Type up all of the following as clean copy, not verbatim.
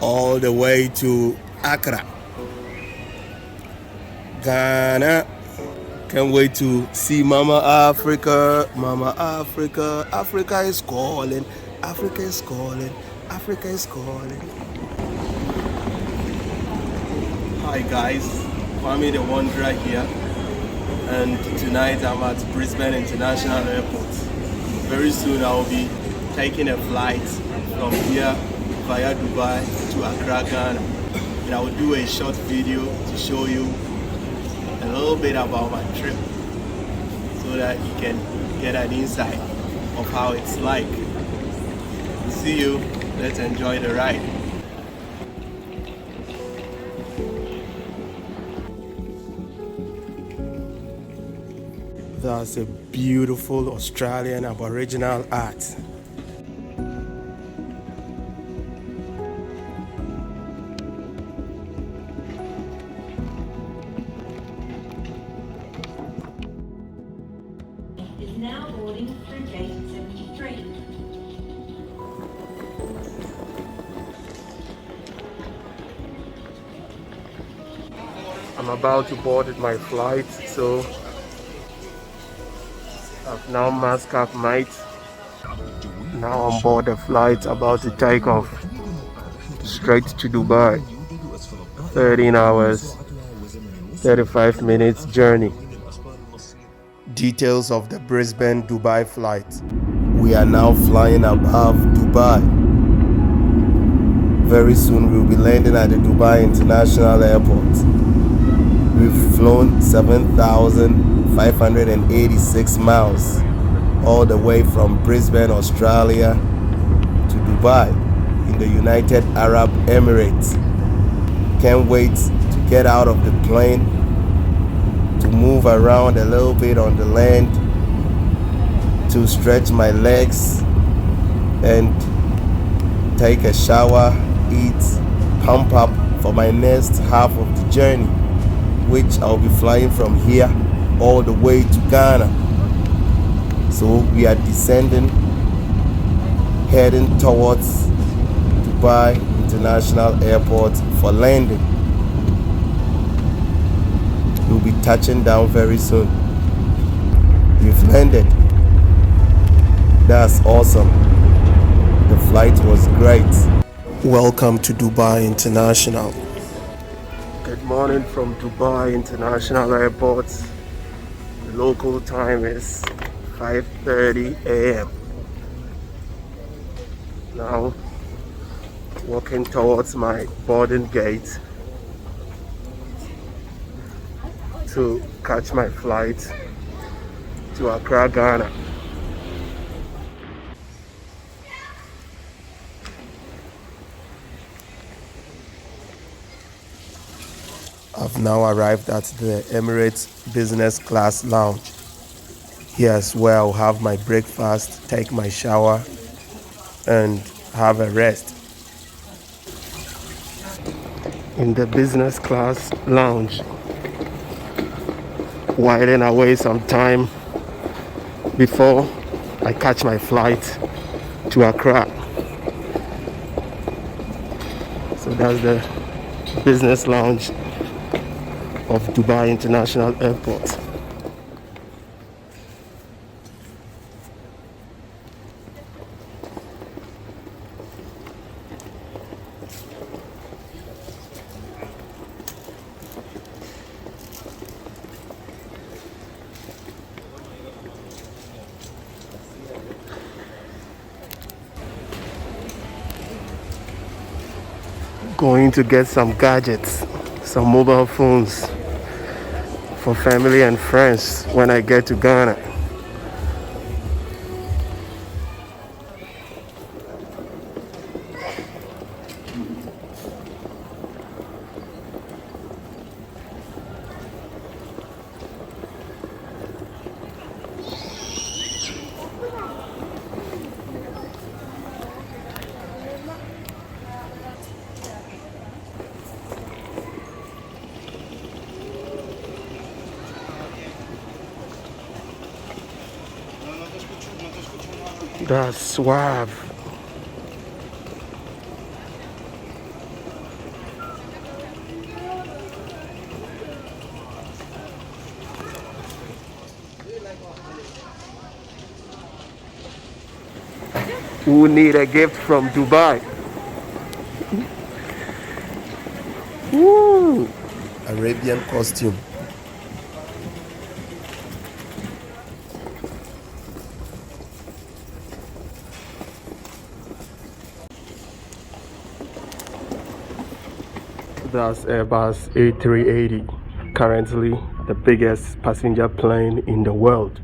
all the way to Accra, Ghana. Can't wait to see Mama Africa. Mama Africa. Africa is calling. Africa is calling. Africa is calling. Hi guys, Kwame the Wanderer here, and tonight I'm at Brisbane International Airport. Very soon I'll be taking a flight from here via Dubai to Accra, Ghana, and I will do a short video to show you a little bit about my trip so that you can get an insight of how it's like. See you. Let's enjoy the ride. That's a beautiful Australian Aboriginal art. Is now boarding through gate 73. I'm about to board my flight, so I've now masked up might. Now on board the flight, about to take off straight to Dubai. 13 hours, 35 minutes journey. Details of the Brisbane Dubai flight. We are now flying above Dubai. Very soon we'll be landing at the Dubai International Airport. We've flown 7,586 miles all the way from Brisbane, Australia to Dubai in the United Arab Emirates. Can't wait to get out of the plane, to move around a little bit on the land, to stretch my legs and take a shower, eat, pump up for my next half of the journey, which I'll be flying from here all the way to Ghana. So we are descending, heading towards Dubai International Airport for landing. We'll be touching down very soon. We've landed. That's awesome. The flight was great. Welcome to Dubai International. Good morning from Dubai International Airport. The local time is 5:30 a.m. Now walking towards my boarding gate to catch my flight to Accra, Ghana. I've now arrived at the Emirates Business Class Lounge. Here's where I'll have my breakfast, take my shower, and have a rest. In the business class lounge, whiling away some time before I catch my flight to Accra. So that's the business lounge of Dubai International Airport. Going to get some gadgets, some mobile phones for family and friends when I get to Ghana. That's suave. who need a gift from Dubai. Woo! Arabian costume. That's Airbus A380, currently the biggest passenger plane in the world.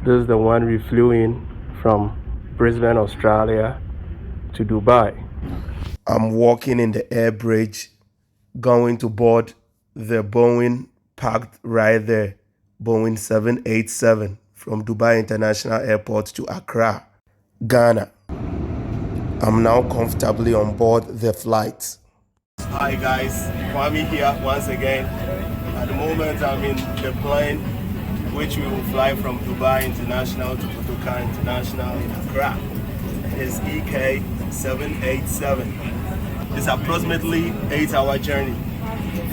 This is the one we flew in from Brisbane, Australia to Dubai. I'm walking in the air bridge, going to board the Boeing parked right there, Boeing 787 from Dubai International Airport to Accra, Ghana. I'm now comfortably on board the flight. Hi guys, Kwame here once again. At the moment I'm in the plane which we will fly from Dubai International to Kotoka International in Accra. It's EK 787. It's approximately 8-hour journey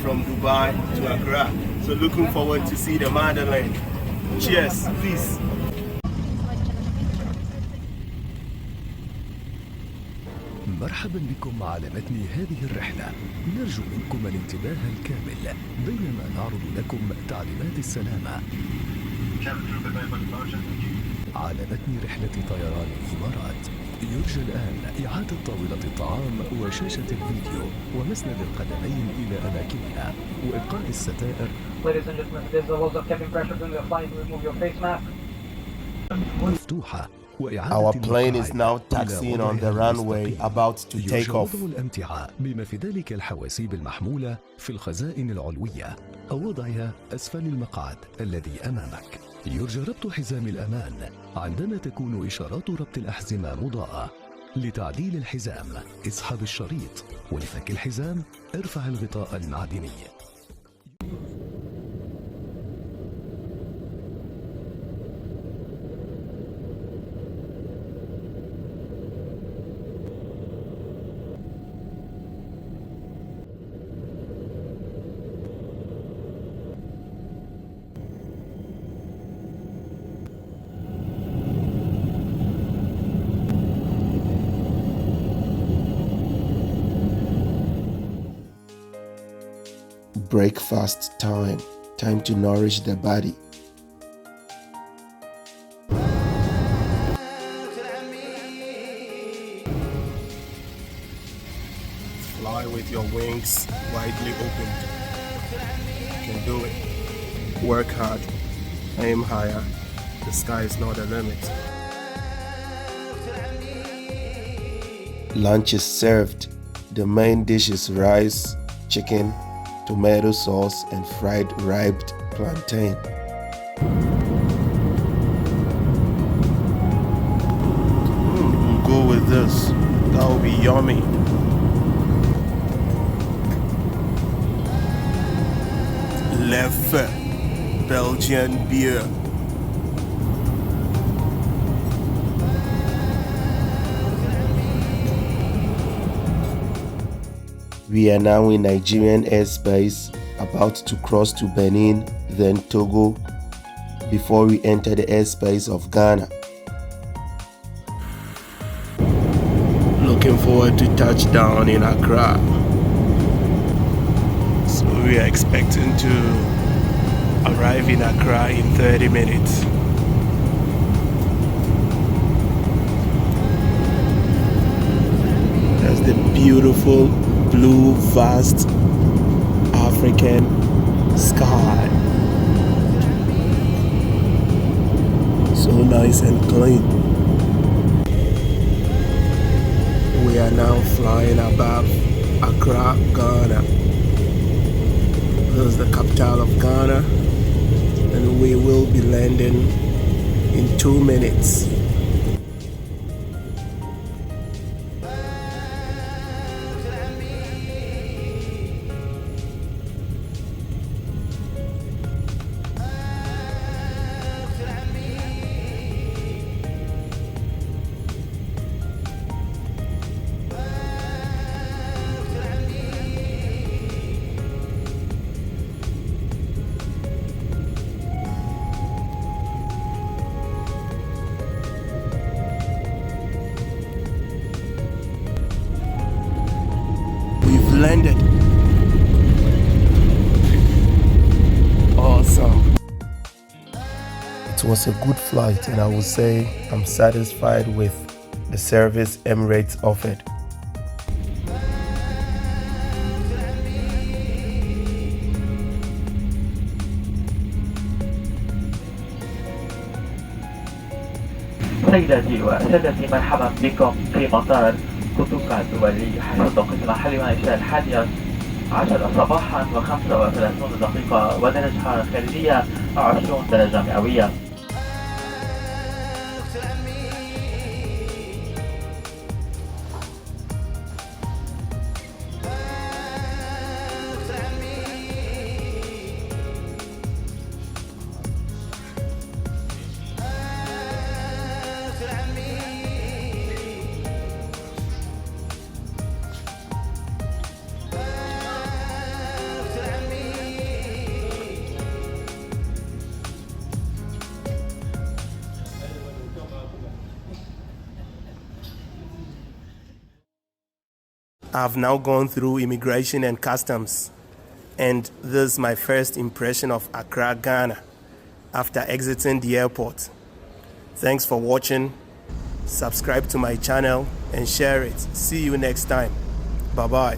from Dubai to Accra. So looking forward to see the motherland. Cheers, peace. مرحبا بكم على متن هذه الرحلة. نرجو منكم الانتباه الكامل بينما نعرض لكم تعليمات السلامة. على متن رحلة طيران الإمارات يرجى الآن إعادة طاولة الطعام وشاشة الفيديو ومسند القدمين إلى أماكنها وإبقاء الستائر. مفتوحة. Our plane is now taxiing on the runway about to take off. وضع الأمتعة بما في ذلك الحواسيب المحمولة في الخزائن العلوية أو وضعها أسفل المقعد الذي أمامك. يرجى ربط حزام الأمان عندما تكون إشارات ربط الأحزمة مضاءة. لتعديل الحزام اسحب الشريط، ولفك الحزام ارفع الغطاء المعدني. Breakfast time. Time to nourish the body. Fly with your wings widely opened. You can do it. Work hard. Aim higher. The sky is not the limit. Lunch is served. The main dish is rice, chicken, tomato sauce and fried ripe plantain. We'll go with this. That will be yummy. Leffe, Belgian beer. We are now in Nigerian airspace, about to cross to Benin, then Togo, before we enter the airspace of Ghana. Looking forward to touchdown in Accra. So we are expecting to arrive in Accra in 30 minutes. That's the beautiful blue, vast African sky. So nice and clean. We are now flying above Accra, Ghana. This is the capital of Ghana, and we will be landing in 2 minutes. landed. Awesome. It was a good flight, and I would say I'm satisfied with the service Emirates offered. سيداتي وسادتي، مرحبا بكم في مطار كوتوكا الدولي، حيث توقيت محلها إنشاء 11 صباحا و35 دقيقة، ودرجة حرارة خارجية 20 درجة مئوية. I've now gone through immigration and customs, and this is my first impression of Accra, Ghana, after exiting the airport. Thanks for watching. Subscribe to my channel and share it. See you next time. Bye-bye.